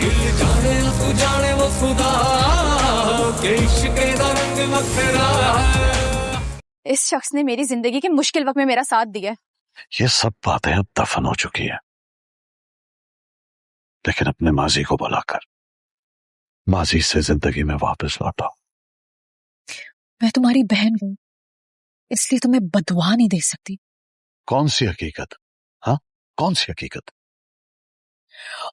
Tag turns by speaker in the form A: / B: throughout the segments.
A: दिल जाने ना तू जाने वो खुदा के इश्क दा रंग वखरा है।
B: इस शख्स ने मेरी जिंदगी के मुश्किल वक्त में मेरा साथ दिया।
C: ये सब बातें अब दफन हो चुकी है, लेकिन अपने माजी को बुलाकर माजी से जिंदगी में वापस लौटा।
D: मैं तुम्हारी बहन हूं, इसलिए तुम्हें बदुआ नहीं दे सकती।
C: कौन सी हकीकत? हाँ, कौन सी हकीकत?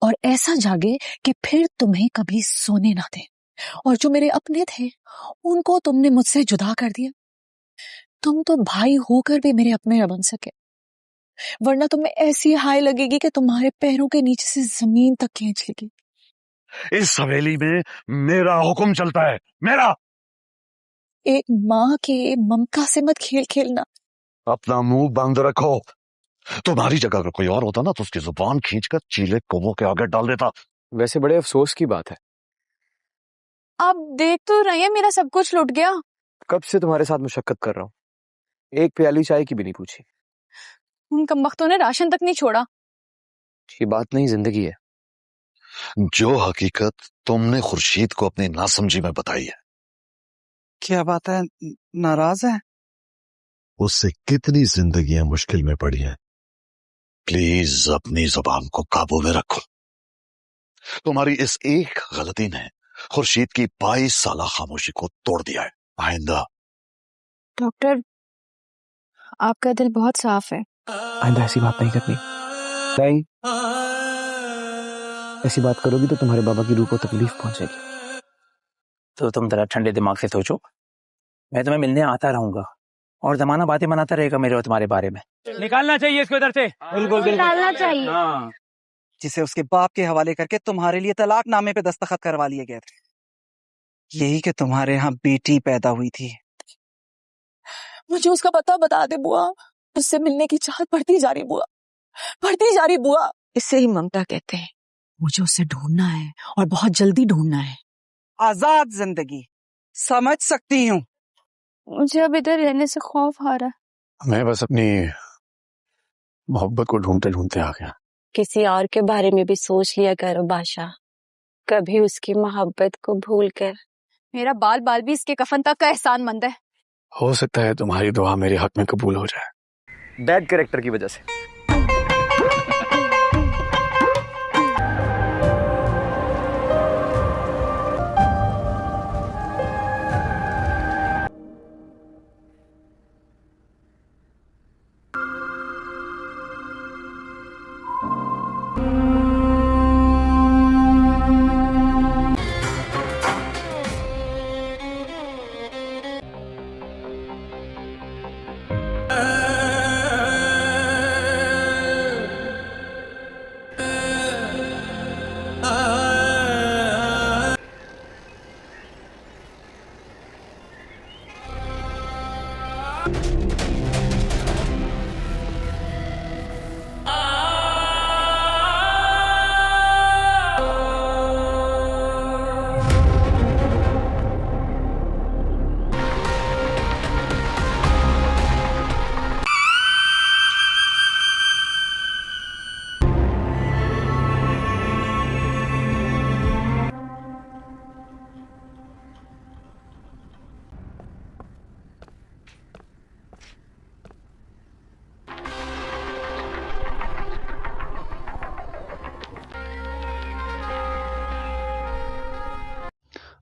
D: और ऐसा जागे कि फिर तुम्हें कभी सोने ना दे। और जो मेरे अपने थे उनको तुमने मुझसे जुदा कर दिया। तुम तो भाई होकर भी मेरे अपने न बन सके, वरना तुम्हें ऐसी हाय लगेगी कि तुम्हारे पैरों के नीचे से जमीन तक खींच लेगी।
C: इस हवेली में मेरा हुक्म चलता है, मेरा।
D: एक माँ के ममता से मत खेल खेलना।
C: अपना मुंह बंद रखो। तुम्हारी जगह अगर कोई और होता ना तो उसकी जुबान खींचकर चीले कौवों के आगे डाल देता।
E: वैसे बड़े अफसोस की बात है।
B: आप देख तो रही है मेरा सब कुछ लुट गया।
E: कब से तुम्हारे साथ मुशक्कत कर रहा हूँ, एक प्याली चाय की भी नहीं पूछी।
B: उन कमबख्तों ने राशन तक नहीं छोड़ा।
E: ये बात नहीं, जिंदगी है।
C: जो हकीकत तुमने खुर्शीद को अपनी नासमझी में बताई है।
F: क्या बात है, नाराज है?
C: उससे कितनी जिंदगियां मुश्किल में पड़ी हैं। प्लीज अपनी जुबान को काबू में रखो। तुम्हारी इस एक गलती ने खुर्शीद की 22 साल खामोशी को तोड़ दिया है। आइंदा
B: डॉक्टर, आपका दिल बहुत साफ है।
E: आइंदा ऐसी बात नहीं करनी। नहीं, ऐसी बात करोगी तो तुम्हारे बाबा की रूह को तकलीफ पहुंचेगी।
G: तो तुम जरा ठंडे दिमाग से सोचो। मैं तुम्हें मिलने आता रहूंगा और जमाना बातें बनाता रहेगा मेरे और तुम्हारे बारे में। निकालना चाहिए इसको इधर से। बिल्कुल
B: निकालना चाहिए।
G: हाँ।
F: जिसे उसके बाप के हवाले करके तुम्हारे लिए तलाक नामे पे दस्तखत करवा लिए गए थे। यही कि तुम्हारे यहाँ बेटी पैदा हुई थी।
D: मुझे उसका पता बता दे बुआ। उससे मिलने की चाहत बढ़ती जा रही बुआ, बढ़ती जा रही बुआ। इससे ही ममता कहते हैं। मुझे उसे ढूंढना है और बहुत जल्दी ढूंढना है।
F: आजाद जिंदगी समझ सकती हूँ।
B: मुझे अब इधर रहने से खौफ आ रहा है।
E: मैं बस अपनी मोहब्बत को ढूंढते ढूंढते आ गया।
H: किसी और के बारे में भी सोच लिया करो बादशाह, कभी उसकी मोहब्बत को भूल कर।
B: मेरा बाल बाल भी इसके कफन तक का एहसानमंद है।
E: हो सकता है तुम्हारी दुआ मेरे हक में कबूल हो जाए। बैड कैरेक्टर की वजह से।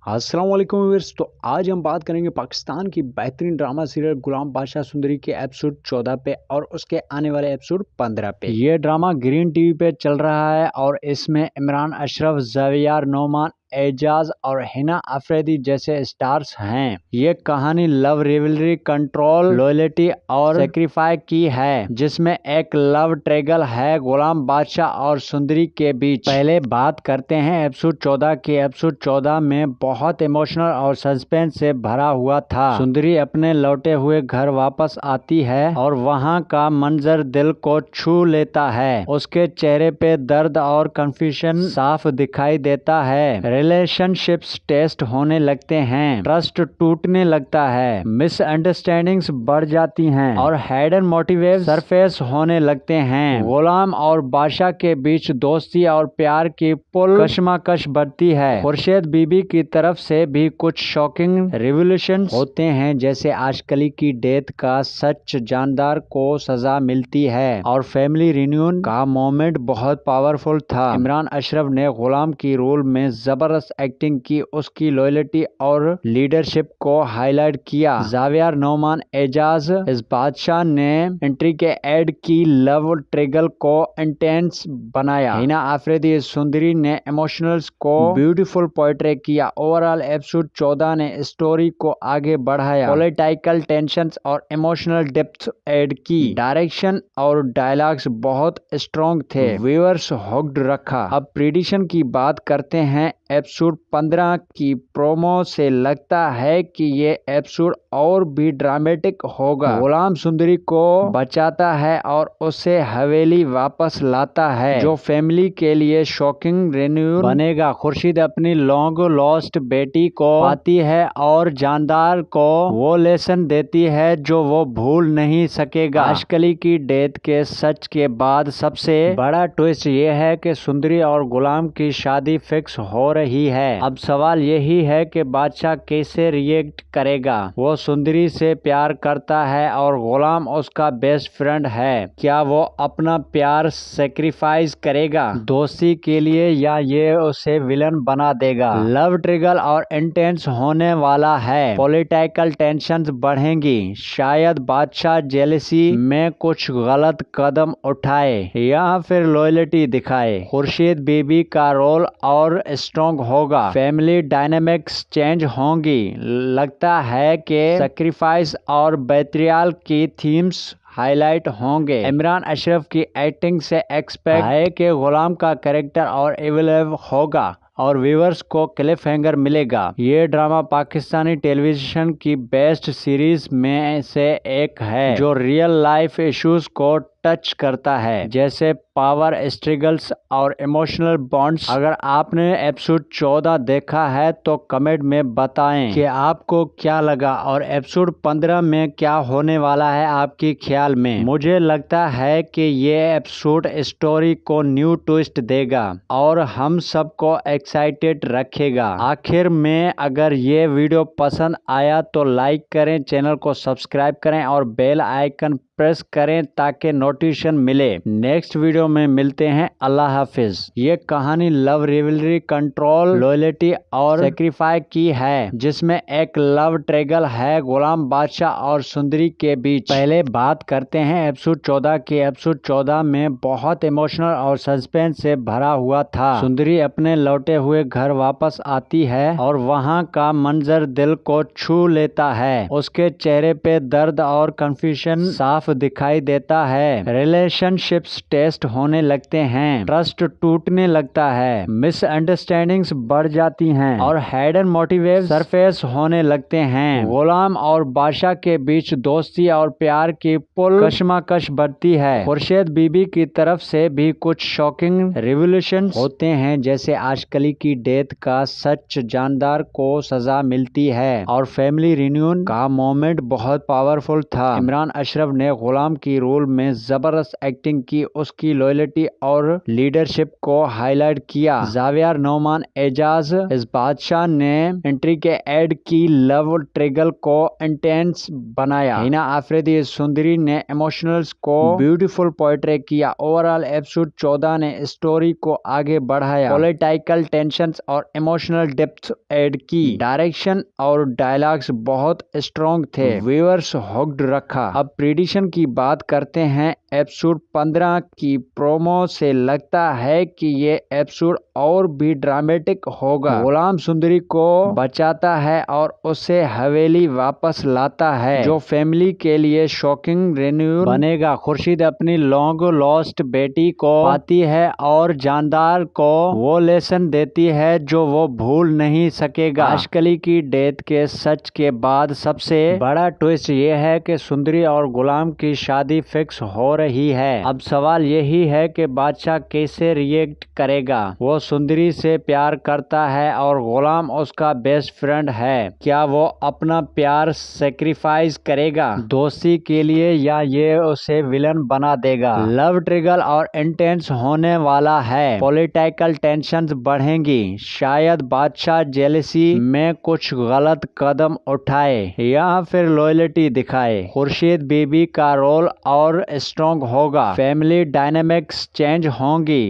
I: अस्सलाम वालेकुम व्यूअर्स। तो आज हम बात करेंगे पाकिस्तान की बेहतरीन ड्रामा सीरियल गुलाम बादशाह सुंदरी के एपिसोड 14 पे और उसके आने वाले एपिसोड 15 पे। ये ड्रामा ग्रीन टीवी पे चल रहा है और इसमें इमरान अशरफ, ज़ावियार नोमान, एजाज और हिना अफरीदी जैसे स्टार्स हैं। ये कहानी लव, रिवलरी, कंट्रोल, लॉयल्टी और सेक्रीफाई की है, जिसमें एक लव ट्रैगल है गुलाम बादशाह और सुंदरी के बीच। पहले बात करते हैं एपिसोड 14 की। एपिसोड 14 में बहुत इमोशनल और सस्पेंस से भरा हुआ था। सुंदरी अपने लौटे हुए घर वापस आती है और वहाँ का मंजर दिल को छू लेता है। उसके चेहरे पे दर्द और कंफ्यूजन साफ दिखाई देता है। रिलेशनशिप्स टेस्ट होने लगते हैं, ट्रस्ट टूटने लगता है, मिसअंडरस्टैंडिंग्स बढ़ जाती हैं और हाइडन मोटिवेज सरफेस होने लगते हैं। गुलाम और बादशाह के बीच दोस्ती और प्यार की पुल कशमकश बढ़ती है। खुर्शीद बीबी की तरफ से भी कुछ शॉकिंग रिवोल्यूशन होते हैं, जैसे आजकली की डेथ का सच, जानदार को सजा मिलती है और फैमिली रियूनियन का मोमेंट बहुत पावरफुल था। इमरान अशरफ ने गुलाम की रोल में जबरदस्त एक्टिंग की, उसकी लॉयल्टी और लीडरशिप को हाईलाइट किया। जावियर नोमान एजाज इस बादशाह ने एंट्री के ऐड की लव ट्रिगल को इंटेंस बनाया। हिना आफरीदी सुंदरी ने इमोशनल्स को ब्यूटीफुल पोर्ट्रे किया। ओवरऑल एपिसोड 14 ने स्टोरी को आगे बढ़ाया, पॉलिटिकल टेंशंस और इमोशनल डेप्थ ऐड की। डायरेक्शन और डायलॉग्स बहुत स्ट्रॉन्ग थे, व्यूअर्स हुक्ड रखा। अब प्रेडिक्शन की बात करते हैं। एपिसोड 15 की प्रोमो से लगता है कि ये एपिसोड और भी ड्रामेटिक होगा। गुलाम सुंदरी को बचाता है और उसे हवेली वापस लाता है, जो फैमिली के लिए शॉकिंग रिन्यूअल बनेगा। खुर्शीद अपनी लॉन्ग लॉस्ट बेटी को पाती है और जानदार को वो लेसन देती है जो वो भूल नहीं सकेगा। आजकली की डेथ के सच के बाद सबसे बड़ा ट्विस्ट ये है कि सुंदरी और गुलाम की शादी फिक्स हो रही है। अब सवाल यही है कि बादशाह कैसे रिएक्ट करेगा। वो सुंदरी से प्यार करता है और गुलाम उसका बेस्ट फ्रेंड है। क्या वो अपना प्यार सेक्रीफाइस करेगा दोस्ती के लिए, या ये उसे विलन बना देगा। लव ट्रिगल और इंटेंस होने वाला है, पॉलिटिकल टेंशंस बढ़ेंगी। शायद बादशाह जेलसी में कुछ गलत कदम उठाए या फिर लॉयल्टी दिखाए। खुर्शीद बीबी का रोल और स्ट्रॉन्ग होगा, फैमिली डायनेमिक्स चेंज होंगी। लगता है कि सैक्रिफाइस और बेट्रियल की थीम्स हाईलाइट होंगे। इमरान अशरफ की एक्टिंग से एक्सपेक्ट है कि गुलाम का कैरेक्टर और एवेलेबल होगा और व्यूअर्स को क्लिफ हैंगर मिलेगा। ये ड्रामा पाकिस्तानी टेलीविजन की बेस्ट सीरीज में से एक है, जो रियल लाइफ इश्यूज को टच करता है, जैसे पावर स्ट्रगल्स और इमोशनल बॉन्ड्स। अगर आपने एपिसोड 14 देखा है तो कमेंट में बताएं कि आपको क्या लगा और एपिसोड 15 में क्या होने वाला है आपके ख्याल में। मुझे लगता है कि ये एपिसोड स्टोरी को न्यू ट्विस्ट देगा और हम सबको एक्साइटेड रखेगा। आखिर में अगर ये वीडियो पसंद आया तो लाइक करें, चैनल को सब्सक्राइब करें और बेल आइकन प्रेस करें ताकि नोटिफिकेशन मिले। नेक्स्ट वीडियो में मिलते हैं। अल्लाह हाफिज। ये कहानी लव रिवलरी, कंट्रोल, लॉयल्टी और सेक्रीफाई की है, जिसमें एक लव ट्रिगल है गुलाम बादशाह और सुंदरी के बीच। पहले बात करते हैं एपिसोड 14 की। एपिसोड 14 में बहुत इमोशनल और सस्पेंस से भरा हुआ था। सुंदरी अपने लौटे हुए घर वापस आती है और वहाँ का मंजर दिल को छू लेता है। उसके चेहरे पे दर्द और कंफ्यूजन साफ दिखाई देता है। रिलेशनशिप्स टेस्ट होने लगते हैं, ट्रस्ट टूटने लगता है, मिसअंडरस्टैंडिंग्स बढ़ जाती हैं और हाइडन मोटिवेज सरफेस होने लगते हैं। गुलाम और बादशाह के बीच दोस्ती और प्यार की पुल कशमकश बढ़ती है। खुर्शीद बीबी की तरफ से भी कुछ शॉकिंग रिवोल्यूशन होते हैं, जैसे आजकली की डेथ का सच, जानदार को सजा मिलती है और फैमिली रियूनियन का मोमेंट बहुत पावरफुल था। इमरान अशरफ ने गुलाम की रोल में जबरदस्त एक्टिंग की, उसकी लॉयल्टी और लीडरशिप को हाईलाइट किया। जावियर नोमान एजाज इस बादशाह ने एंट्री के ऐड की लव ट्रिगल को इंटेंस बनाया। हिना आफरीदी सुंदरी ने इमोशनल्स को ब्यूटीफुल पोर्ट्रे किया। ओवरऑल एपिसोड 14 ने स्टोरी को आगे बढ़ाया, पॉलिटिकल टेंशंस और इमोशनल डेप्थ ऐड की। डायरेक्शन और डायलॉग्स बहुत स्ट्रॉन्ग थे, व्यूअर्स हुक्ड रखा। अब प्रेडिक्शन की बात करते हैं। एपिसोड 15 की प्रोमो से लगता है कि ये एपिसोड और भी ड्रामेटिक होगा। गुलाम सुंदरी को बचाता है और उसे हवेली वापस लाता है, जो फैमिली के लिए शॉकिंग रिन्यूअल बनेगा। खुर्शीद अपनी लॉन्ग लॉस्ट बेटी को पाती है और जानदार को वो लेसन देती है जो वो भूल नहीं सकेगा। आजकली की डेथ के सच के बाद सबसे बड़ा ट्विस्ट ये है कि सुंदरी और गुलाम की शादी फिक्स हो हो रही है। अब सवाल यही है कि बादशाह कैसे रिएक्ट करेगा। वो सुंदरी से प्यार करता है और गुलाम उसका बेस्ट फ्रेंड है। क्या वो अपना प्यार सेक्रीफाइस करेगा दोस्ती के लिए या ये उसे विलन बना देगा। लव ट्रिगल और इंटेंस होने वाला है। पॉलिटिकल टेंशन्स बढ़ेंगी। शायद बादशाह जेलसी में कुछ गलत कदम उठाए या फिर लॉयल्टी दिखाए। खुर्शीद बीबी का रोल और स्ट्रॉन्ग होगा। फैमिली डायनेमिक्स चेंज होंगी।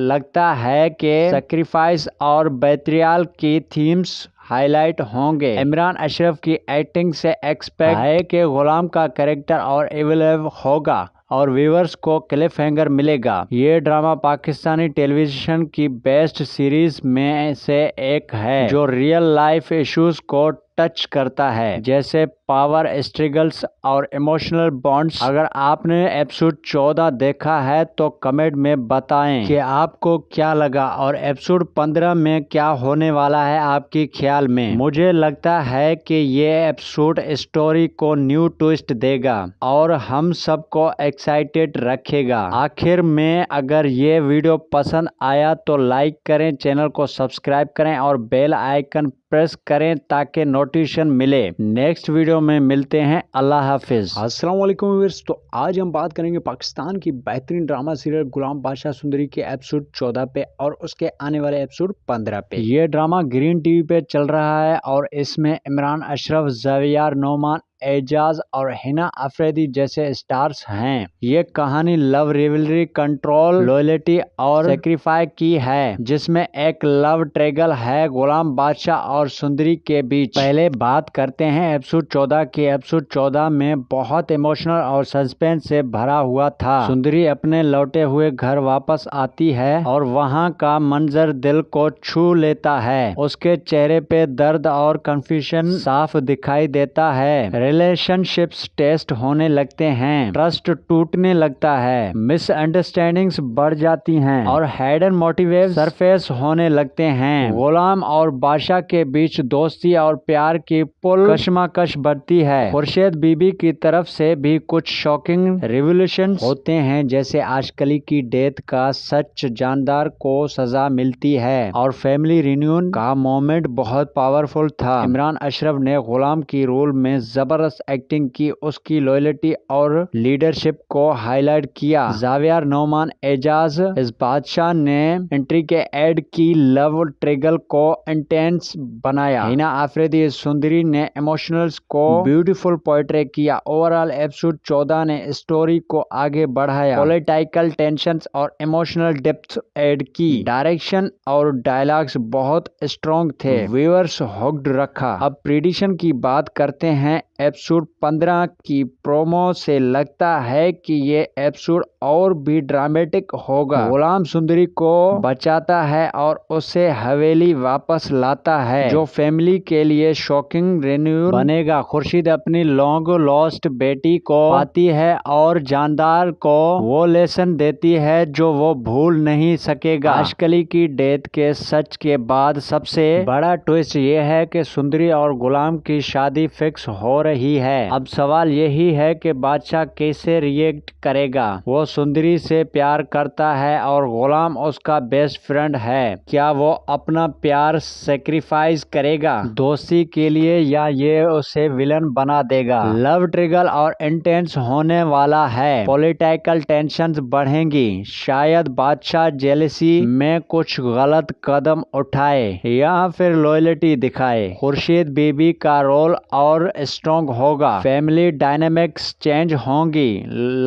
I: लगता है कि सैक्रिफाइस और बेत्रियाल की थीम्स हाईलाइट होंगे। इमरान अशरफ की एक्टिंग से एक्सपेक्ट है कि गुलाम का कैरेक्टर और एवेलेबल होगा और व्यूअर्स को क्लिफ हैंगर मिलेगा। ये ड्रामा पाकिस्तानी टेलीविजन की बेस्ट सीरीज में से एक है जो रियल लाइफ इश्यूज को टच करता है, जैसे पावर स्ट्रगल्स और इमोशनल बॉन्ड्स। अगर आपने एपिसोड 14 देखा है तो कमेंट में बताएं कि आपको क्या लगा और एपिसोड 15 में क्या होने वाला है आपके ख्याल में। मुझे लगता है कि ये एपिसोड स्टोरी को न्यू ट्विस्ट देगा और हम सबको एक्साइटेड रखेगा। आखिर में अगर ये वीडियो पसंद आया तो लाइक करें, चैनल को सब्सक्राइब करें और बेल आइकन प्रेस करें ताकि नोटिफिकेशन मिले। नेक्स्ट वीडियो में मिलते हैं। अल्लाह हाफिज।
E: अस्सलाम वालेकुम व्यूअर्स। तो आज हम बात करेंगे पाकिस्तान की बेहतरीन ड्रामा सीरियल गुलाम बादशाह सुंदरी के एपिसोड 14 पे और उसके आने वाले एपिसोड 15 पे। ये ड्रामा ग्रीन टीवी पे चल रहा है और इसमें इमरान अशरफ, ज़ावियर नोमान, एजाज और हिना अफरीदी जैसे स्टार्स हैं। ये कहानी लव, रिवलरी, कंट्रोल, लॉयल्टी और सेक्रीफाई की है, जिसमें एक लव ट्रैगल है गुलाम बादशाह और सुंदरी के बीच। पहले बात करते हैं एपिसोड 14 की। एपिसोड 14 में बहुत इमोशनल और सस्पेंस से भरा हुआ था। सुंदरी अपने लौटे हुए घर वापस आती है और वहाँ का मंजर दिल को छू लेता है। उसके चेहरे पे दर्द और कंफ्यूजन साफ दिखाई देता है। रिलेशनशिप्स टेस्ट होने लगते हैं, ट्रस्ट टूटने लगता है, मिसअंडरस्टैंडिंग्स बढ़ जाती हैं और हिडन मोटिवेज सरफेस होने लगते हैं। गुलाम और बादशाह के बीच दोस्ती और प्यार की पुल कशमकश बढ़ती है। खुर्शीद बीबी की तरफ से भी कुछ शॉकिंग रिवोल्यूशन होते हैं, जैसे आजकली की डेथ का सच, जानदार को सजा मिलती है और फैमिली रियूनियन का मोमेंट बहुत पावरफुल था। इमरान अशरफ ने गुलाम की रोल में जबरदस्त एक्टिंग की, उसकी लॉयल्टी और लीडरशिप को हाईलाइट किया। ज़ावियर नोमान, एजाज इस बादशाह ने एंट्री के एड की, लव ट्रिगल को इंटेंस बनाया। हिना अफरीदी सुंदरी ने इमोशनल्स को ब्यूटीफुल पोएट्री किया। ओवरऑल एपिसोड 14 ने स्टोरी को आगे बढ़ाया, पॉलिटिकल टेंशन्स और इमोशनल डेप्थ ऐड की। डायरेक्शन और डायलॉग्स बहुत स्ट्रॉन्ग थे, व्यूअर्स हुक्ड रखा। अब प्रेडिक्शन की बात करते हैं। एपिसोड 15 की प्रोमो से लगता है कि ये एपिसोड और भी ड्रामेटिक होगा। गुलाम सुंदरी को बचाता है और उसे हवेली वापस लाता है, जो फैमिली के लिए शॉकिंग रिन्यूअल बनेगा। खुर्शीद अपनी लॉन्ग लॉस्ट बेटी को पाती है और जानदार को वो लेसन देती है जो वो भूल नहीं सकेगा। आजकली की डेथ के सच के बाद सबसे बड़ा ट्विस्ट ये है कि सुंदरी और गुलाम की शादी फिक्स हो रही है। अब सवाल यही है कि बादशाह कैसे रिएक्ट करेगा। वो सुंदरी से प्यार करता है और गुलाम उसका बेस्ट फ्रेंड है। क्या वो अपना प्यार सेक्रीफाइस करेगा दोस्ती के लिए या ये उसे विलन बना देगा। लव ट्रिगल और इंटेंस होने वाला है, पॉलिटिकल टेंशन्स बढ़ेंगी। शायद बादशाह जेलसी में कुछ गलत कदम उठाए या फिर लॉयल्टी दिखाए। खुर्शीद बीबी का रोल और स्ट्रॉन्ग होगा। फैमिली डायनेमिक्स चेंज होंगी।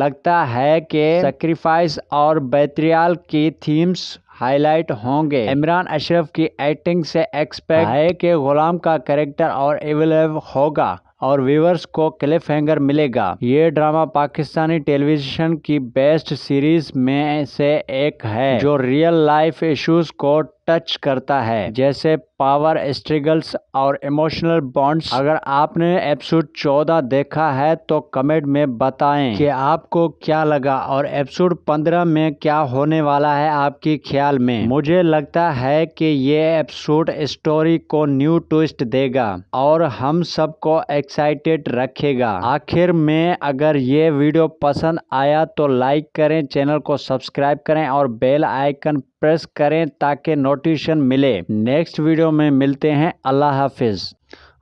E: लगता है कि सैक्रिफाइस और बेत्रियाल की थीम्स हाईलाइट होंगे। इमरान अशरफ की एक्टिंग से एक्सपेक्ट है कि गुलाम का कैरेक्टर और एवेलेबल होगा और व्यूअर्स को क्लिफ हैंगर मिलेगा। ये ड्रामा पाकिस्तानी टेलीविजन की बेस्ट सीरीज में से एक है जो रियल लाइफ इश्यूज को टच करता है, जैसे पावर स्ट्रगल्स और इमोशनल बॉन्ड्स। अगर आपने एपिसोड 14 देखा है तो कमेंट में बताएं कि आपको क्या लगा और एपिसोड 15 में क्या होने वाला है आपके ख्याल में। मुझे लगता है कि ये एपिसोड स्टोरी को न्यू ट्विस्ट देगा और हम सबको एक्साइटेड रखेगा। आखिर में अगर ये वीडियो पसंद आया तो लाइक करें, चैनल को सब्सक्राइब करें और बेल आइकन प्रेस करें ताकि नोटिफिकेशन मिले। नेक्स्ट वीडियो में मिलते हैं। अल्लाह हाफिज।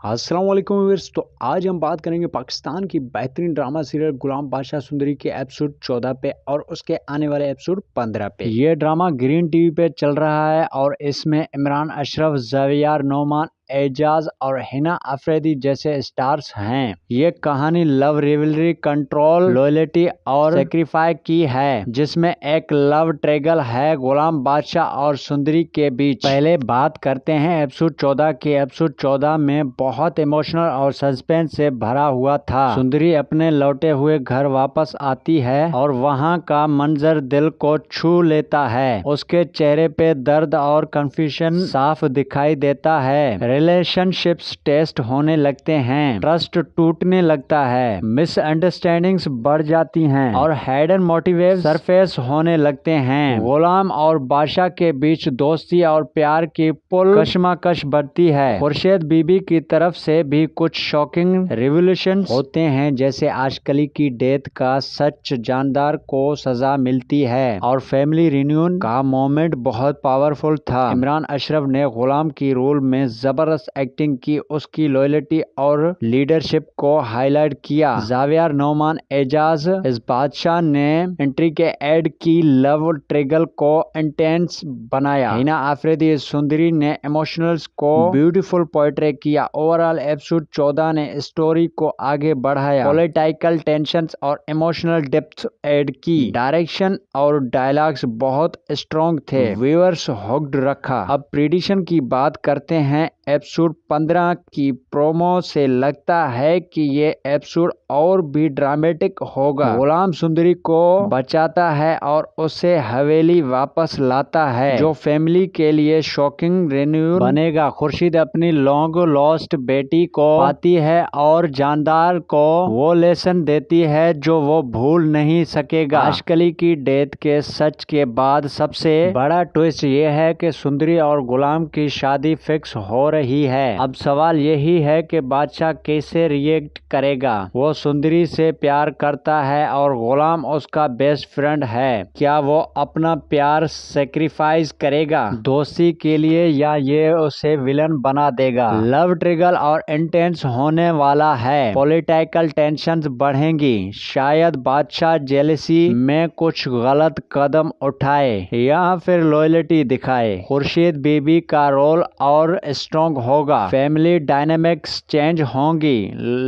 I: अस्सलाम वालेकुम व्यूअर्स। तो आज हम बात करेंगे पाकिस्तान की बेहतरीन ड्रामा सीरियल गुलाम बादशाह सुंदरी के एपिसोड 14 पे और उसके आने वाले एपिसोड 15 पे। ये ड्रामा ग्रीन टीवी पे चल रहा है और इसमें इमरान अशरफ, ज़ावियर नोमान, एजाज और हिना अफरीदी जैसे स्टार्स हैं। ये कहानी लव, रिवलरी, कंट्रोल, लॉयल्टी और सेक्रीफाई की है, जिसमें एक लव ट्रैगल है गुलाम बादशाह और सुंदरी के बीच। पहले बात करते हैं एपिसोड 14 की। एपिसोड 14 में बहुत इमोशनल और सस्पेंस से भरा हुआ था। सुंदरी अपने लौटे हुए घर वापस आती है और वहाँ का मंजर दिल को छू लेता है। उसके चेहरे पे दर्द और कंफ्यूजन साफ दिखाई देता है। रिलेशनशिप्स टेस्ट होने लगते हैं, ट्रस्ट टूटने लगता है, मिसअंडरस्टैंडिंग्स बढ़ जाती हैं और हिडन मोटिव्स सरफेस होने लगते हैं। गुलाम और बादशाह के बीच दोस्ती और प्यार की पुल कशमकश बढ़ती है। खुर्शीद बीबी की तरफ से भी कुछ शॉकिंग रिवोल्यूशन होते हैं, जैसे आजकली की डेथ का सच, जानदार को सजा मिलती है और फैमिली रियूनियन का मोमेंट बहुत पावरफुल था। इमरान अशरफ ने गुलाम की रोल में जबरदस्त एक्टिंग की, उसकी लॉयल्टी और लीडरशिप को हाईलाइट किया। ज़ावियर नोमान, एजाज इस बादशाह ने एंट्री के ऐड की लव ट्रैगल को इंटेंस बनाया। हिना अफरीदी सुंदरी ने इमोशनल्स को ब्यूटीफुल पोर्ट्रे किया। ओवरऑल एपिसोड 14 ने स्टोरी को आगे बढ़ाया, पॉलिटिकल टेंशंस और इमोशनल डेप्थ ऐड की। डायरेक्शन और डायलॉग्स बहुत स्ट्रॉन्ग थे, व्यूअर्स हुक्ड रखा। अब प्रेडिक्शन की बात करते हैं। एपिसोड 15 की प्रोमो से लगता है कि ये एपिसोड और भी ड्रामेटिक होगा। गुलाम सुंदरी को बचाता है और उसे हवेली वापस लाता है, जो फैमिली के लिए शॉकिंग रिन्यूअल बनेगा। खुर्शीद अपनी लॉन्ग लॉस्ट बेटी को पाती है और जानदार को वो लेसन देती है जो वो भूल नहीं सकेगा। आजकली की डेथ के सच के बाद सबसे बड़ा ट्विस्ट ये है कि सुंदरी और गुलाम की शादी फिक्स हो रही है। अब सवाल यही है कि बादशाह कैसे रिएक्ट करेगा। वो सुंदरी से प्यार करता है और गुलाम उसका बेस्ट फ्रेंड है। क्या वो अपना प्यार सेक्रीफाइस करेगा दोस्ती के लिए, या ये उसे विलन बना देगा। लव ट्रिगल और इंटेंस होने वाला है, पॉलिटिकल टेंशंस बढ़ेंगी। शायद बादशाह जेलसी में कुछ गलत कदम उठाए या फिर लॉयल्टी दिखाए। खुर्शीद बीबी का रोल और स्ट्रॉन्ग होगा, फैमिली डायनेमिक्स चेंज होंगी।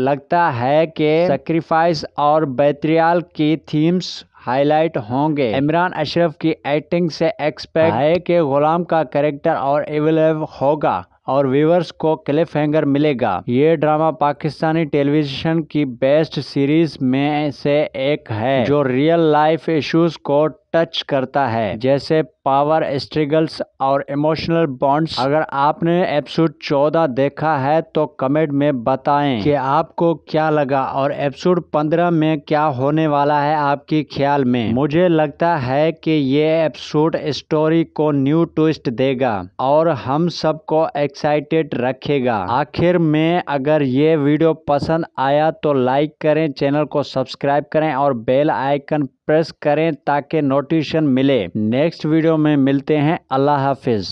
I: लगता है कि सैक्रिफाइस और बेट्रियल की थीम्स हाईलाइट होंगे। इमरान अशरफ की एक्टिंग से एक्सपेक्ट है कि गुलाम का कैरेक्टर और एवेलेबल होगा और व्यूअर्स को क्लिफ हैंगर मिलेगा। ये ड्रामा पाकिस्तानी टेलीविजन की बेस्ट सीरीज में से एक है, जो रियल लाइफ इश्यूज को टच करता है, जैसे पावर स्ट्रगल्स और इमोशनल बॉन्ड्स। अगर आपने एपिसोड 14 देखा है तो कमेंट में बताएं कि आपको क्या लगा और एपिसोड 15 में क्या होने वाला है आपके ख्याल में। मुझे लगता है कि ये एपिसोड स्टोरी को न्यू ट्विस्ट देगा और हम सबको एक्साइटेड रखेगा। आखिर में अगर ये वीडियो पसंद आया तो लाइक करें, चैनल को सब्सक्राइब करें और बेल आइकन प्रेस करें ताकि नोटिफिकेशन मिले। नेक्स्ट वीडियो में मिलते हैं। अल्लाह हाफिज।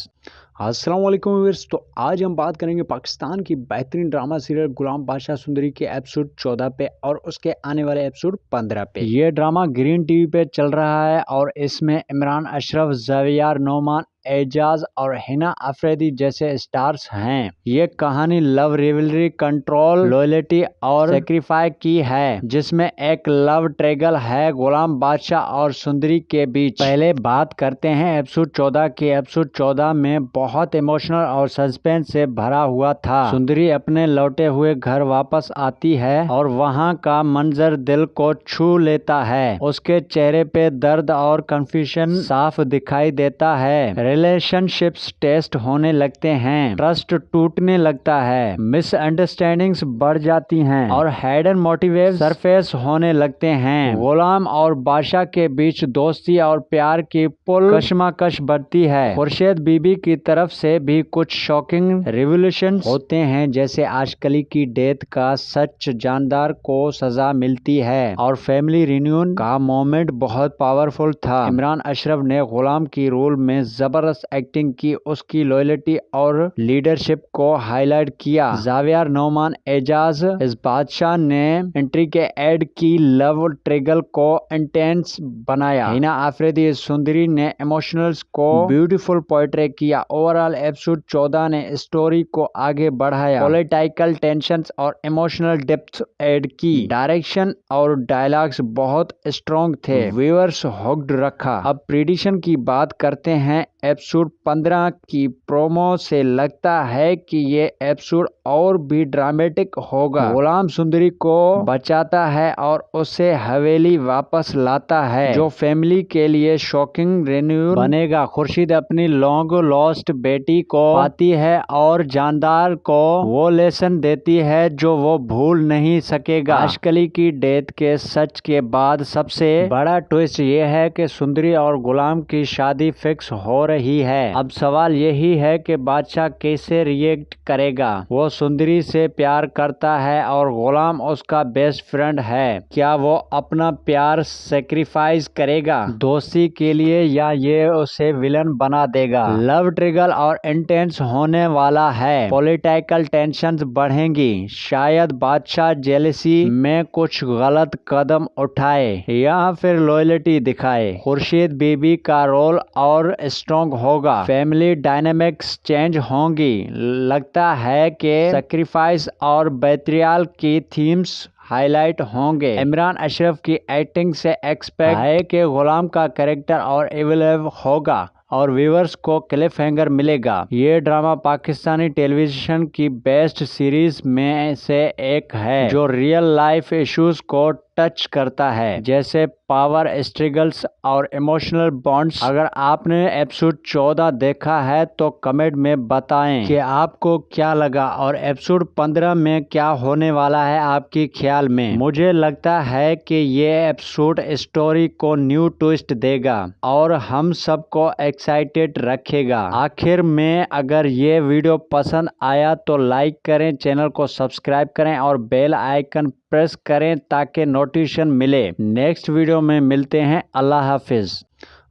E: अस्सलाम वालेकुम व्यूअर्स। तो आज हम बात करेंगे पाकिस्तान की बेहतरीन ड्रामा सीरियल गुलाम बादशाह सुंदरी के एपिसोड 14 पे और उसके आने वाले एपिसोड 15 पे। ये ड्रामा ग्रीन टीवी पे चल रहा है और इसमें इमरान अशरफ, ज़ावियर नोमान, एजाज और हिना अफरीदी जैसे स्टार्स हैं। ये कहानी लव, रिवलरी, कंट्रोल, लॉयल्टी और सेक्रीफाई की है, जिसमें एक लव ट्रैगल है गुलाम बादशाह और सुंदरी के बीच। पहले बात करते हैं एपिसोड 14 की। एपिसोड 14 में बहुत इमोशनल और सस्पेंस से भरा हुआ था। सुंदरी अपने लौटे हुए घर वापस आती है और वहाँ का मंजर दिल को छू लेता है। उसके चेहरे पे दर्द और कंफ्यूजन साफ दिखाई देता है। रिलेशनशिप्स टेस्ट होने लगते हैं, ट्रस्ट टूटने लगता है, मिसअंडरस्टैंडिंग्स बढ़ जाती हैं और हिडन मोटिवेज सरफेस होने लगते हैं। गुलाम और बादशाह के बीच दोस्ती और प्यार की पुल कशमकश बढ़ती है। खुर्शीद बीबी की तरफ से भी कुछ शॉकिंग रिवोल्यूशन होते हैं, जैसे आजकली की डेथ का सच जानदार को सजा मिलती है और फैमिली रियूनियन का मोमेंट बहुत पावरफुल था। इमरान अशरफ ने गुलाम की रोल में जबरदस्त एक्टिंग की, उसकी लॉयल्टी और लीडरशिप को हाईलाइट किया। जावियर नौमान एजाज इस बादशाह ने एंट्री के एड की लव ट्रिगल को इंटेंस बनाया। हिना आफरीदी सुंदरी ने इमोशनल्स को ब्यूटीफुल पोर्ट्रे किया। ओवरऑल एपिसोड 14 ने स्टोरी को आगे बढ़ाया, पॉलिटिकल टेंशंस और इमोशनल डेप्थ ऐड की। डायरेक्शन और डायलॉग्स बहुत स्ट्रॉन्ग थे, व्यूअर्स हुक्ड रखा। अब प्रेडिक्शन की बात करते हैं। एपिसोड 15 की प्रोमो से लगता है कि ये एपिसोड और भी ड्रामेटिक होगा। गुलाम सुंदरी को बचाता है और उसे हवेली वापस लाता है, जो फैमिली के लिए शॉकिंग रिन्यूअल बनेगा। खुर्शीद अपनी लॉन्ग लॉस्ट बेटी को पाती है और जानदार को वो लेसन देती है जो वो भूल नहीं सकेगा। आजकली की डेथ के सच के बाद सबसे बड़ा ट्विस्ट ये है कि सुंदरी और गुलाम की शादी फिक्स हो रही है। अब सवाल यही है कि बादशाह कैसे रिएक्ट करेगा। वो सुंदरी से प्यार करता है और गुलाम उसका बेस्ट फ्रेंड है। क्या वो अपना प्यार सेक्रीफाइस करेगा दोस्ती के लिए, या ये उसे विलन बना देगा। लव ट्रिगल और इंटेंस होने वाला है, पॉलिटिकल टेंशंस बढ़ेंगी। शायद बादशाह जेलसी में कुछ गलत कदम उठाए या फिर लॉयल्टी दिखाए। खुर्शीद बीबी का रोल और स्ट्रॉन्ग होगा, फैमिली डायनेमिक्स चेंज होंगी। लगता है कि सैक्रिफाइस और बेट्रियल की थीम्स हाईलाइट होंगे। इमरान अशरफ की एक्टिंग से एक्सपेक्ट है कि गुलाम का कैरेक्टर और एवेलेबल होगा और व्यूअर्स को क्लिफ हैंगर मिलेगा। ये ड्रामा पाकिस्तानी टेलीविजन की बेस्ट सीरीज में से एक है, जो रियल लाइफ इश्यूज को टच करता है, जैसे पावर स्ट्रगल्स और इमोशनल बॉन्ड्स। अगर आपने एपिसोड 14 देखा है तो कमेंट में बताएं कि आपको क्या लगा और एपिसोड 15 में क्या होने वाला है आपके ख्याल में। मुझे लगता है कि ये एपिसोड स्टोरी को न्यू ट्विस्ट देगा और हम सबको एक्साइटेड रखेगा। आखिर में अगर ये वीडियो पसंद आया तो लाइक करें, चैनल को सब्सक्राइब करें और बेल आइकन प्रेस करें ताकि नोटिफिकेशन मिले। नेक्स्ट वीडियो में मिलते हैं। अल्लाह हाफिज।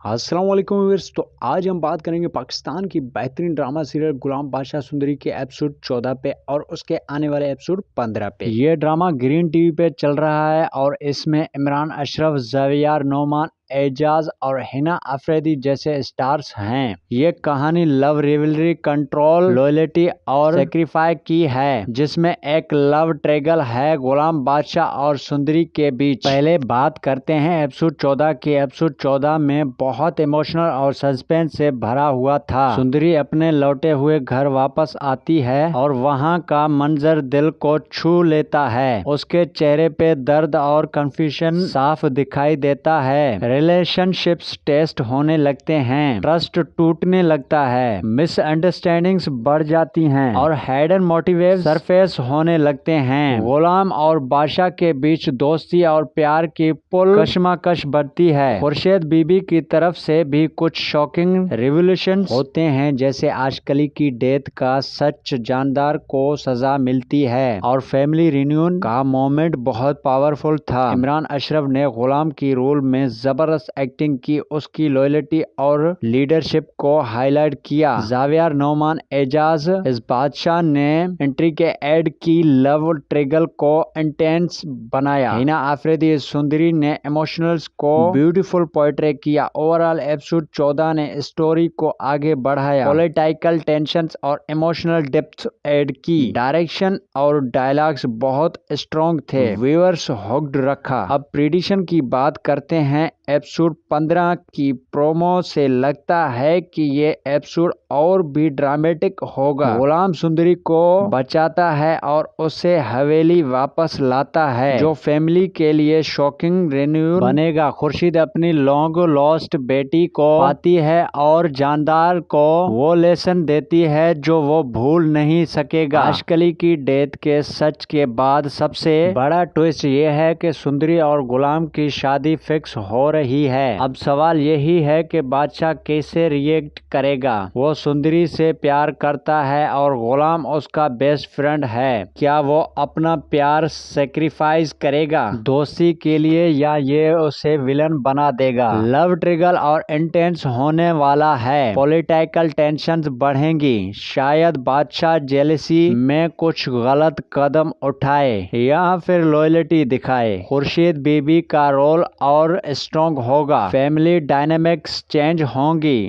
I: अस्सलाम वालेकुम व्यूअर्स। तो आज हम बात करेंगे पाकिस्तान की बेहतरीन ड्रामा सीरियल गुलाम बादशाह सुंदरी के एपिसोड 14 पे और उसके आने वाले एपिसोड 15 पे। ये ड्रामा ग्रीन टीवी पे चल रहा है और इसमें इमरान अशरफ, जावियर नौमान एजाज और हिना आफरीदी जैसे स्टार्स हैं। ये कहानी लव रिवलरी, कंट्रोल, लॉयल्टी और सेक्रीफाई की है, जिसमें एक लव ट्रिगल है गुलाम बादशाह और सुंदरी के बीच। पहले बात करते हैं एपिसोड 14 की। एपिसोड 14 में बहुत इमोशनल और सस्पेंस से भरा हुआ था। सुंदरी अपने लौटे हुए घर वापस आती है और वहाँ का मंजर दिल को छू लेता है। उसके चेहरे पे दर्द और कंफ्यूजन साफ दिखाई देता है। रिलेशनशिप्स टेस्ट होने लगते हैं, ट्रस्ट टूटने लगता है, मिसअंडरस्टैंडिंग्स बढ़ जाती हैं और हिडन मोटिवेज सरफेस होने लगते हैं। गुलाम और बादशाह के बीच दोस्ती और प्यार की पुल कशमकश बढ़ती है। खुर्शीद बीबी की तरफ से भी कुछ शॉकिंग रिवोल्यूशन होते हैं, जैसे आजकली की डेथ का सच जानदार को सजा मिलती है और फैमिली रियूनियन का मोमेंट बहुत पावरफुल था। इमरान अशरफ ने गुलाम की रोल में जबरदस्त एक्टिंग की, उसकी लॉयल्टी और लीडरशिप को हाईलाइट किया। जावियर नौमान एजाज इस बादशाह ने एंट्री के एड की लव ट्रिगल को इंटेंस बनाया। हिना आफरीदी सुंदरी ने इमोशनल्स को ब्यूटीफुल पोर्ट्रे किया। ओवरऑल एपिसोड 14 ने स्टोरी को आगे बढ़ाया, पॉलिटिकल टेंशंस और इमोशनल डेप्थ ऐड की। डायरेक्शन और डायलॉग्स बहुत स्ट्रॉन्ग थे, व्यूअर्स हुक्ड रखा। अब प्रेडिक्शन की बात करते हैं। एपिसोड 15 की प्रोमो से लगता है कि ये एपिसोड और भी ड्रामेटिक होगा। गुलाम सुंदरी को बचाता है और उसे हवेली वापस लाता है, जो फैमिली के लिए शॉकिंग रिन्यूअल बनेगा। खुर्शीद अपनी लॉन्ग लॉस्ट बेटी को पाती है और जानदार को वो लेसन देती है जो वो भूल नहीं सकेगा। आशकली की डेथ के सच के बाद सबसे बड़ा ट्विस्ट ये है कि सुंदरी और गुलाम की शादी फिक्स हो रही है। अब सवाल यही है कि बादशाह कैसे रिएक्ट करेगा। वो सुंदरी से प्यार करता है और गुलाम उसका बेस्ट फ्रेंड है। क्या वो अपना प्यार सेक्रीफाइस करेगा दोस्ती के लिए, या ये उसे विलन बना देगा। लव ट्रिगल और इंटेंस होने वाला है। पॉलिटिकल टेंशंस बढ़ेंगी। शायद बादशाह जेलसी में कुछ गलत कदम उठाए या फिर लॉयल्टी दिखाए। खुर्शीद बीबी का रोल और स्ट्रॉन्ग होगा। फैमिली डायनेमिक्स चेंज होंगी।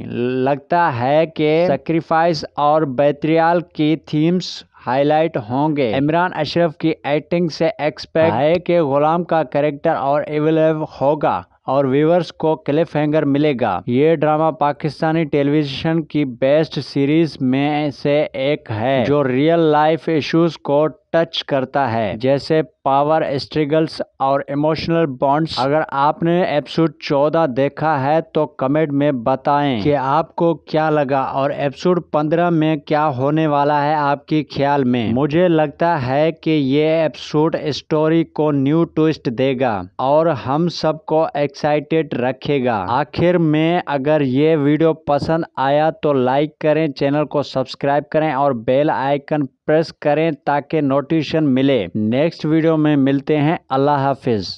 I: लगता है कि सैक्रिफाइस और बेट्रियल की थीम्स हाईलाइट होंगे। इमरान अशरफ की एक्टिंग से एक्सपेक्ट है कि गुलाम का कैरेक्टर और एवेलेबल होगा और व्यूअर्स को क्लिफ हैंगर मिलेगा। ये ड्रामा पाकिस्तानी टेलीविजन की बेस्ट सीरीज में से एक है, जो रियल लाइफ इश्यूज को टच करता है, जैसे पावर स्ट्रगल्स और इमोशनल बॉन्ड्स। अगर आपने एपिसोड 14 देखा है तो कमेंट में बताएं कि आपको क्या लगा और एपिसोड 15 में क्या होने वाला है आपके ख्याल में। मुझे लगता है कि ये एपिसोड स्टोरी को न्यू ट्विस्ट देगा और हम सबको एक्साइटेड रखेगा। आखिर में अगर ये वीडियो पसंद आया तो लाइक करें, चैनल को सब्सक्राइब करें और बेल आइकन प्रेस करें ताकि नोटिफिकेशन मिले। नेक्स्ट वीडियो में मिलते हैं। अल्लाह हाफिज।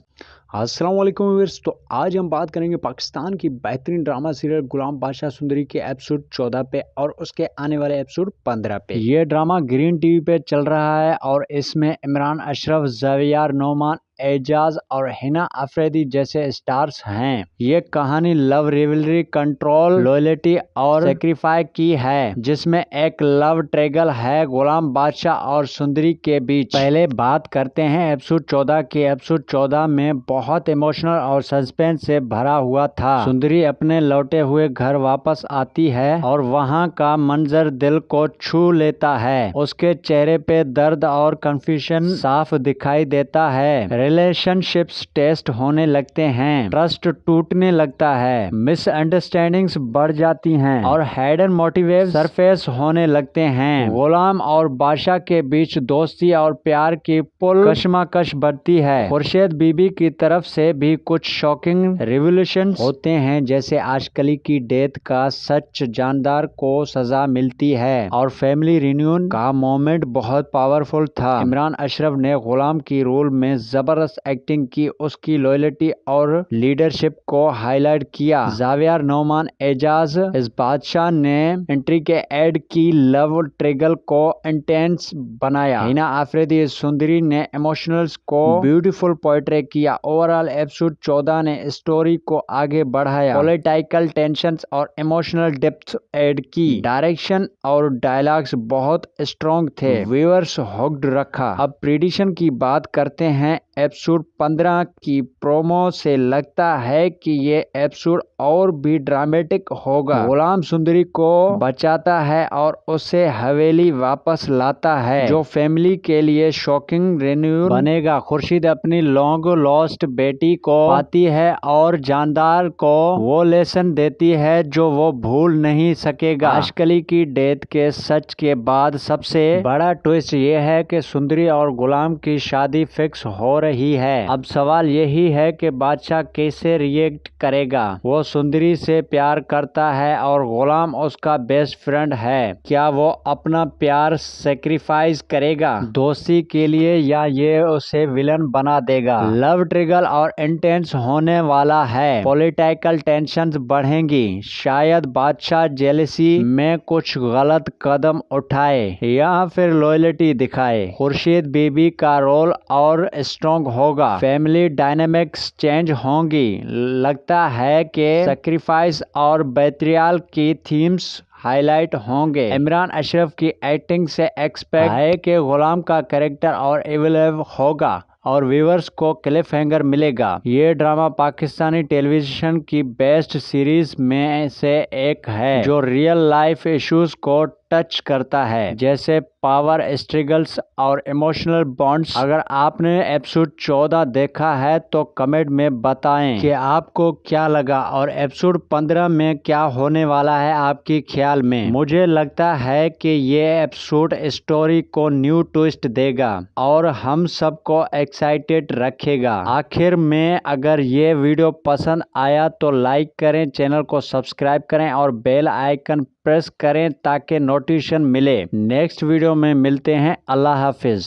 E: अस्सलाम वालेकुम व्यूअर्स। तो आज हम बात करेंगे पाकिस्तान की बेहतरीन ड्रामा सीरियल गुलाम बादशाह सुंदरी के एपिसोड 14 पे और उसके आने वाले एपिसोड 15 पे। ये ड्रामा ग्रीन टीवी पे चल रहा है और इसमें इमरान अशरफ, ज़ावियर नोमान, एजाज और हिना अफरीदी जैसे स्टार्स हैं। ये कहानी लव, रिवलरी, कंट्रोल, लॉयल्टी और सेक्रीफाई की है, जिसमें एक लव ट्रैगल है गुलाम बादशाह और सुंदरी के बीच। पहले बात करते हैं एपिसोड 14 की। एपिसोड 14 में बहुत इमोशनल और सस्पेंस से भरा हुआ था। सुंदरी अपने लौटे हुए घर वापस आती है और वहाँ का मंजर दिल को छू लेता है। उसके चेहरे पे दर्द और कंफ्यूजन साफ दिखाई देता है। रिलेशनशिप्स टेस्ट होने लगते हैं, ट्रस्ट टूटने लगता है, मिसअंडरस्टैंडिंग्स बढ़ जाती हैं और हिडन मोटिवेट सरफेस होने लगते हैं। गुलाम और बादशाह के बीच दोस्ती और प्यार की पुल कशमकश बढ़ती है। खुर्शीद बीबी की तरफ से भी कुछ शॉकिंग रिवोल्यूशन होते हैं, जैसे आशकली की डेथ का सच, जानदार को सजा मिलती है और फैमिली रिन्यून का मोमेंट बहुत पावरफुल था। इमरान अशरफ ने गुलाम की रोल में जबरदस्त एक्टिंग की, उसकी लॉयल्टी और लीडरशिप को हाईलाइट किया। ज़ावियर नोमान, एजाज, इस बादशाह ने एंट्री के ऐड की लव ट्रिगल को इंटेंस बनाया। हिना अफरीदी, सुंदरी ने इमोशनल्स को ब्यूटीफुल पोर्ट्रे किया। ओवरऑल एपिसोड 14 ने स्टोरी को आगे बढ़ाया, पॉलिटिकल टेंशंस और इमोशनल डेप्थ ऐड की। डायरेक्शन और डायलॉग्स बहुत स्ट्रॉन्ग थे, व्यूअर्स हुक्ड रखा। अब प्रेडिक्शन की बात करते हैं। एपिसोड 15 की प्रोमो से लगता है कि ये एपिसोड और भी ड्रामेटिक होगा। गुलाम सुंदरी को बचाता है और उसे हवेली वापस लाता है, जो फैमिली के लिए शॉकिंग रिन्यूअल बनेगा। खुर्शीद अपनी लॉन्ग लॉस्ट बेटी को पाती है और जानदार को वो लेसन देती है जो वो भूल नहीं सकेगा। आशकली की डेथ के सच के बाद सबसे बड़ा ट्विस्ट ये है कि सुंदरी और गुलाम की शादी फिक्स हो रही है। अब सवाल यही है कि बादशाह कैसे रिएक्ट करेगा। वो सुंदरी से प्यार करता है और गुलाम उसका बेस्ट फ्रेंड है। क्या वो अपना प्यार सेक्रीफाइस करेगा दोस्ती के लिए, या ये उसे विलन बना देगा। लव ट्रिगल और इंटेंस होने वाला है, पॉलिटिकल टेंशंस बढ़ेंगी। शायद बादशाह जेलसी में कुछ गलत कदम उठाए या फिर लॉयल्टी दिखाए। खुर्शीद बीबी का रोल और स्ट्रॉन्ग होगा। फैमिली डायनेमिक्स चेंज होंगी। लगता है कि सैक्रिफाइस और बेट्रियल की थीम्स हाईलाइट होंगे। इमरान अशरफ की एक्टिंग से एक्सपेक्ट है कि गुलाम का कैरेक्टर और एवेलेबल होगा और व्यूअर्स को क्लिफ हैंगर मिलेगा। ये ड्रामा पाकिस्तानी टेलीविजन की बेस्ट सीरीज में से एक है जो रियल लाइफ इश्यूज को टच करता है, जैसे पावर स्ट्रगल्स और इमोशनल बॉन्ड्स। अगर आपने एपिसोड 14 देखा है तो कमेंट में बताएं कि आपको क्या लगा और एपिसोड 15 में क्या होने वाला है आपके ख्याल में। मुझे लगता है कि ये एपिसोड स्टोरी को न्यू ट्विस्ट देगा और हम सबको एक्साइटेड रखेगा। आखिर में अगर ये वीडियो पसंद आया तो लाइक करें, चैनल को सब्सक्राइब करें और बेल आइकन प्रेस करें ताकि नोटिफिकेशन मिले। नेक्स्ट वीडियो में मिलते हैं। अल्लाह हाफिज।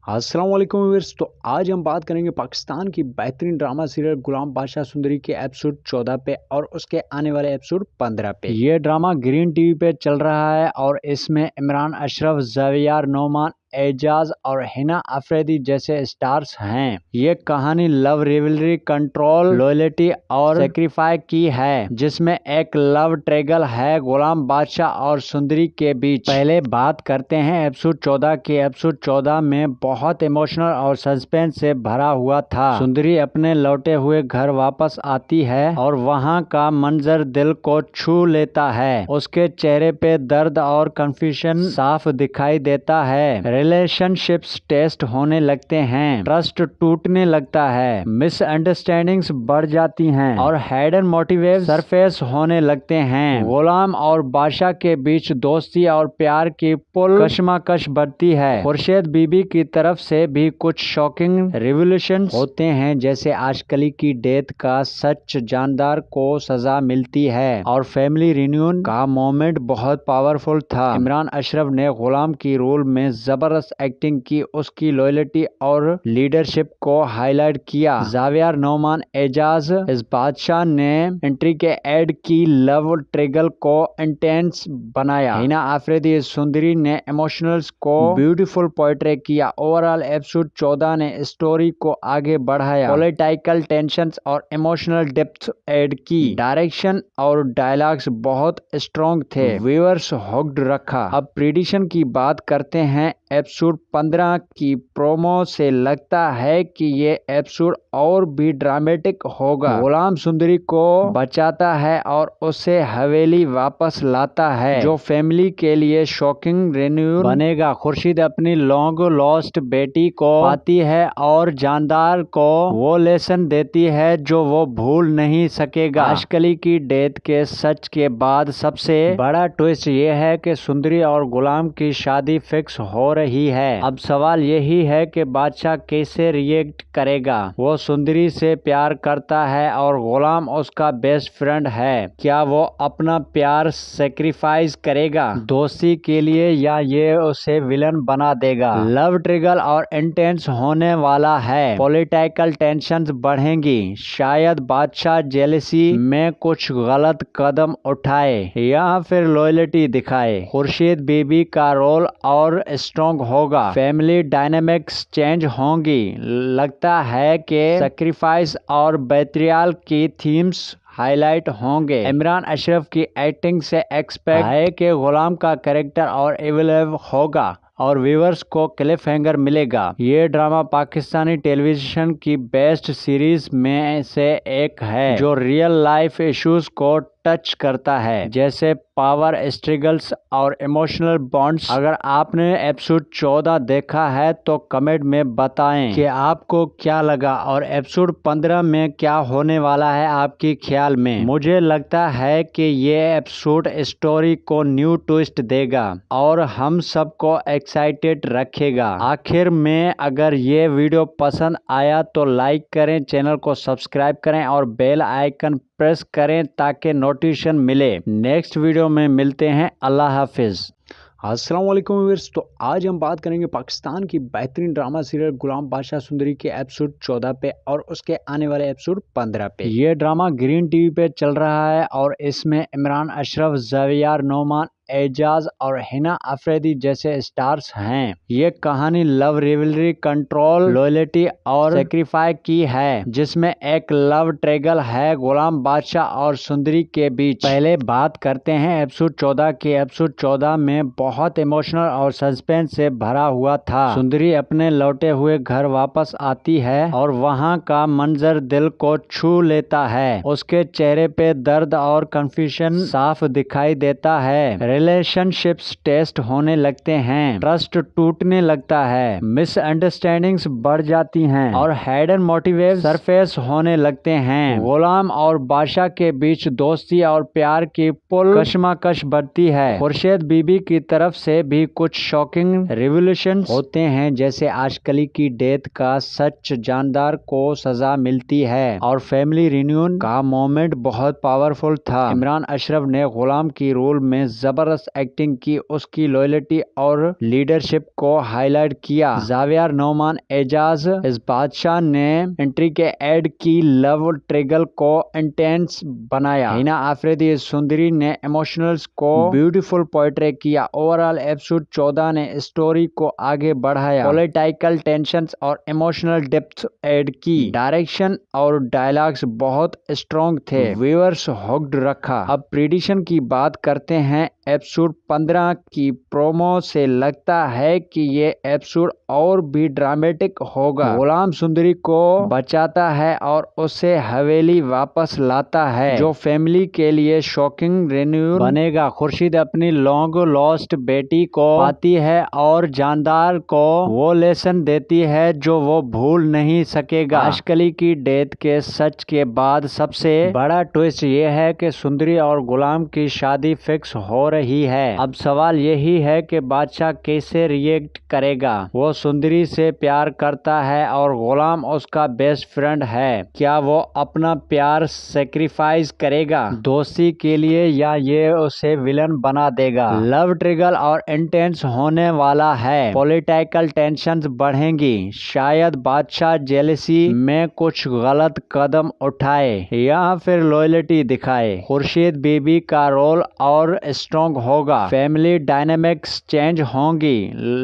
I: अस्सलाम वालेकुम व्यूअर्स। तो आज हम बात करेंगे पाकिस्तान की बेहतरीन ड्रामा सीरियल गुलाम बादशाह सुंदरी के एपिसोड 14 पे और उसके आने वाले एपिसोड 15 पे। ये ड्रामा ग्रीन टीवी पे चल रहा है और इसमें इमरान अशरफ, ज़ावियर नोमान, एजाज और हिना अफरीदी जैसे स्टार्स हैं। ये कहानी लव, रिवलरी, कंट्रोल, लॉयल्टी और सेक्रीफाई की है, जिसमें एक लव ट्रैगल है गुलाम बादशाह और सुंदरी के बीच। पहले बात करते हैं एपिसोड 14 की। एपिसोड 14 में बहुत इमोशनल और सस्पेंस से भरा हुआ था। सुंदरी अपने लौटे हुए घर वापस आती है और वहाँ का मंजर दिल को छू लेता है। उसके चेहरे पे दर्द और कंफ्यूजन साफ दिखाई देता है। रिलेशनशिप्स टेस्ट होने लगते हैं, ट्रस्ट टूटने लगता है, मिसअंडरस्टैंडिंग्स बढ़ जाती हैं और हिडन मोटिवेज सरफेस होने लगते हैं। गुलाम और बादशाह के बीच दोस्ती और प्यार की पुल कशमकश बढ़ती है। खुर्शीद बीबी की तरफ से भी कुछ शॉकिंग रिवोल्यूशन होते हैं, जैसे आजकली की डेथ का सच, जानदार को सजा मिलती है और फैमिली रियूनियन का मोमेंट बहुत पावरफुल था। इमरान अशरफ ने गुलाम की रोल में जबरदस्त एक्टिंग की, उसकी लॉयल्टी और लीडरशिप को हाईलाइट किया। ज़ावियर नोमान, एजाज इस बादशाह ने एंट्री के एड की लव ट्रैगल को इंटेंस बनाया। हिना अफरीदी सुंदरी ने इमोशनल्स को ब्यूटीफुल पोर्ट्रे किया। ओवरऑल एपिसोड 14 ने स्टोरी को आगे बढ़ाया, पॉलिटिकल टेंशंस और इमोशनल डेप्थ ऐड की। डायरेक्शन और डायलॉग्स बहुत स्ट्रॉन्ग थे, व्यूअर्स हुक्ड रखा। अब प्रेडिक्शन की बात करते हैं। एपिसोड 15 की प्रोमो से लगता है कि ये एपिसोड और भी ड्रामेटिक होगा। गुलाम सुंदरी को बचाता है और उसे हवेली वापस लाता है, जो फैमिली के लिए शॉकिंग रिन्यूअल बनेगा। खुर्शीद अपनी लॉन्ग लॉस्ट बेटी को पाती है और जानदार को वो लेसन देती है जो वो भूल नहीं सकेगा। आजकली की डेथ के सच के बाद सबसे बड़ा ट्विस्ट ये है कि सुंदरी और गुलाम की शादी फिक्स हो रही है। अब सवाल यही है कि बादशाह कैसे रिएक्ट करेगा। वो सुंदरी से प्यार करता है और गुलाम उसका बेस्ट फ्रेंड है। क्या वो अपना प्यार सेक्रीफाइस करेगा दोस्ती के लिए, या ये उसे विलन बना देगा। लव ट्रिगल और इंटेंस होने वाला है, पॉलिटिकल टेंशंस बढ़ेंगी। शायद बादशाह जेलसी में कुछ गलत कदम उठाए या फिर लॉयल्टी दिखाए। खुर्शीद बीबी का रोल और स्ट्रॉन्ग होगा, फैमिली डायनामिक्स चेंज होंगी। लगता है कि सैक्रिफाइस और बेट्रियल की थीम्स हाईलाइट होंगे। इमरान अशरफ की एक्टिंग से एक्सपेक्ट है कि गुलाम का कैरेक्टर और एवेलेबल होगा और व्यूअर्स को क्लिफ हैंगर मिलेगा। ये ड्रामा पाकिस्तानी टेलीविजन की बेस्ट सीरीज में से एक है जो रियल लाइफ इश्यूज को टच करता है, जैसे पावर स्ट्रगल्स और इमोशनल बॉन्ड्स। अगर आपने एपिसोड 14 देखा है तो कमेंट में बताएं कि आपको क्या लगा और एपिसोड 15 में क्या होने वाला है आपके ख्याल में। मुझे लगता है कि ये एपिसोड स्टोरी को न्यू ट्विस्ट देगा और हम सबको एक्साइटेड रखेगा। आखिर में अगर ये वीडियो पसंद आया तो लाइक करें, चैनल को सब्सक्राइब करें और बेल आइकन प्रेस करें ताकि नोटिफिकेशन मिले। नेक्स्ट वीडियो में मिलते हैं। अल्लाह हाफिज।
E: अस्सलाम वालेकुम व्यूअर्स। तो आज हम बात करेंगे पाकिस्तान की बेहतरीन ड्रामा सीरियल गुलाम बादशाह सुंदरी के एपिसोड 14 पे और उसके आने वाले एपिसोड 15 पे। ये ड्रामा ग्रीन टीवी पे चल रहा है और इसमें इमरान अशरफ, ज़ावियर नोमान, एजाज और हिना अफरीदी जैसे स्टार्स हैं। ये कहानी लव रिवलरी, कंट्रोल, लॉयल्टी और सेक्रीफाई की है, जिसमें एक लव ट्रैंगल है गुलाम बादशाह और सुंदरी के बीच। पहले बात करते हैं एपिसोड 14 की। एपिसोड 14 में बहुत इमोशनल और सस्पेंस से भरा हुआ था। सुंदरी अपने लौटे हुए घर वापस आती है और वहाँ का मंजर दिल को छू लेता है। उसके चेहरे पे दर्द और कंफ्यूजन साफ दिखाई देता है। रिलेशनशिप्स टेस्ट होने लगते हैं, ट्रस्ट टूटने लगता है, मिसअंडरस्टैंडिंग्स बढ़ जाती हैं और हिडन मोटिवेज सरफेस होने लगते हैं। गुलाम और बादशाह के बीच दोस्ती और प्यार की पुल कशमकश बढ़ती है। खुर्शीद बीबी की तरफ से भी कुछ शॉकिंग रिवोल्यूशन होते हैं, जैसे आजकली की डेथ का सच जानदार को सजा मिलती है और फैमिली रियूनियन का मोमेंट बहुत पावरफुल था। इमरान अशरफ ने गुलाम की रोल में जबरदस्त एक्टिंग की, उसकी लॉयल्टी और लीडरशिप को हाईलाइट किया। जावियर नौमान एजाज इस बादशाह ने एंट्री के ऐड की लव ट्रैंगल को इंटेंस बनाया। हिना अफरीदी सुंदरी ने इमोशनल्स को ब्यूटीफुल पोर्ट्रे किया। ओवरऑल एपिसोड 14 ने स्टोरी को आगे बढ़ाया, पॉलिटिकल टेंशंस और इमोशनल डेप्थ ऐड की। डायरेक्शन और डायलॉग्स बहुत स्ट्रॉन्ग थे, व्यूअर्स हुक्ड रखा। अब प्रेडिक्शन की बात करते हैं। एपिसोड 15 की प्रोमो से लगता है कि ये एपिसोड और भी ड्रामेटिक होगा। गुलाम सुंदरी को बचाता है और उसे हवेली वापस लाता है, जो फैमिली के लिए शॉकिंग रिन्यूअल बनेगा। खुर्शीद अपनी लॉन्ग लॉस्ट बेटी को पाती है और जानदार को वो लेसन देती है जो वो भूल नहीं सकेगा। आजकली की डेथ के सच के बाद सबसे बड़ा ट्विस्ट ये है कि सुंदरी और गुलाम की शादी फिक्स हो रही है। अब सवाल यही है कि बादशाह कैसे रिएक्ट करेगा। वो सुंदरी से प्यार करता है और गुलाम उसका बेस्ट फ्रेंड है। क्या वो अपना प्यार सेक्रीफाइस करेगा दोस्ती के लिए, या ये उसे विलन बना देगा। लव ट्रैंगल और इंटेंस होने वाला है, पॉलिटिकल टेंशंस बढ़ेंगी। शायद बादशाह जेलसी में कुछ गलत कदम उठाए या फिर लॉयल्टी दिखाए। खुर्शीद बीबी का रोल और स्ट्रॉन्ग होगा, फैमिली डायनेमिक्स चेंज होंगी।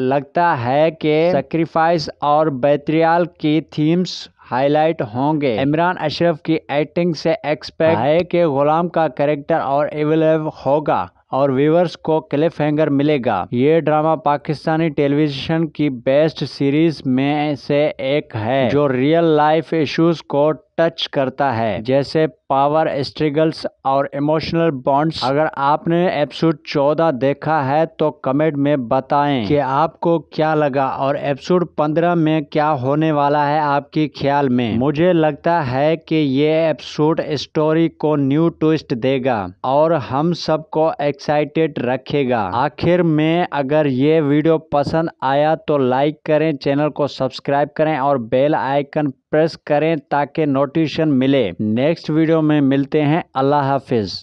E: लगता है कि सैक्रिफाइस और बेट्रियल की थीम्स हाईलाइट होंगे। इमरान अशरफ की एक्टिंग से एक्सपेक्ट है कि गुलाम का कैरेक्टर और एवेलेबल होगा और व्यूअर्स को क्लिफ हैंगर मिलेगा। ये ड्रामा पाकिस्तानी टेलीविजन की बेस्ट सीरीज में से एक है, जो रियल लाइफ इश्यूज को टच करता है, जैसे पावर स्ट्रगल्स और इमोशनल बॉन्ड्स। अगर आपने एपिसोड 14 देखा है तो कमेंट में बताएं कि आपको क्या लगा और एपिसोड 15 में क्या होने वाला है आपके ख्याल में। मुझे लगता है कि ये एपिसोड स्टोरी को न्यू ट्विस्ट देगा और हम सबको एक्साइटेड रखेगा। आखिर में अगर ये वीडियो पसंद आया तो लाइक करें, चैनल को सब्सक्राइब करें और बेल आइकन प्रेस करें ताकि नोटिफिकेशन मिले। नेक्स्ट वीडियो में मिलते हैं। अल्लाह हाफिज।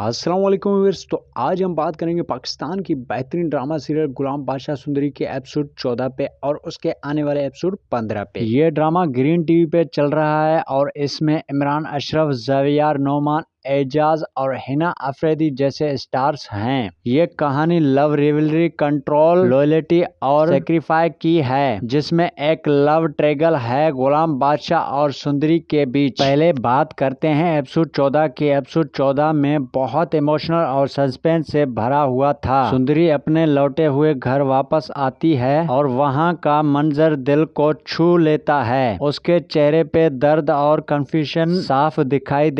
I: अस्सलाम वालेकुम व्यूअर्स। तो आज हम बात करेंगे पाकिस्तान की बेहतरीन ड्रामा सीरियल गुलाम बादशाह सुंदरी के एपिसोड 14 पे और उसके आने वाले एपिसोड 15 पे। ये ड्रामा ग्रीन टीवी पे चल रहा है और इसमें इमरान अशरफ, जावियर नौमान एजाज और हिना अफरीदी जैसे स्टार्स हैं। ये कहानी लव रिवलरी, कंट्रोल, लॉयल्टी और सेक्रीफाई की है, जिसमें एक लव ट्रैंगल है गुलाम बादशाह और सुंदरी के बीच। पहले बात करते हैं एपिसोड 14 की। एपिसोड 14 में बहुत इमोशनल और सस्पेंस से भरा हुआ था। सुंदरी अपने लौटे हुए घर वापस आती है और वहाँ का मंजर दिल को छू लेता है। उसके चेहरे पे दर्द और कंफ्यूजन साफ दिखाई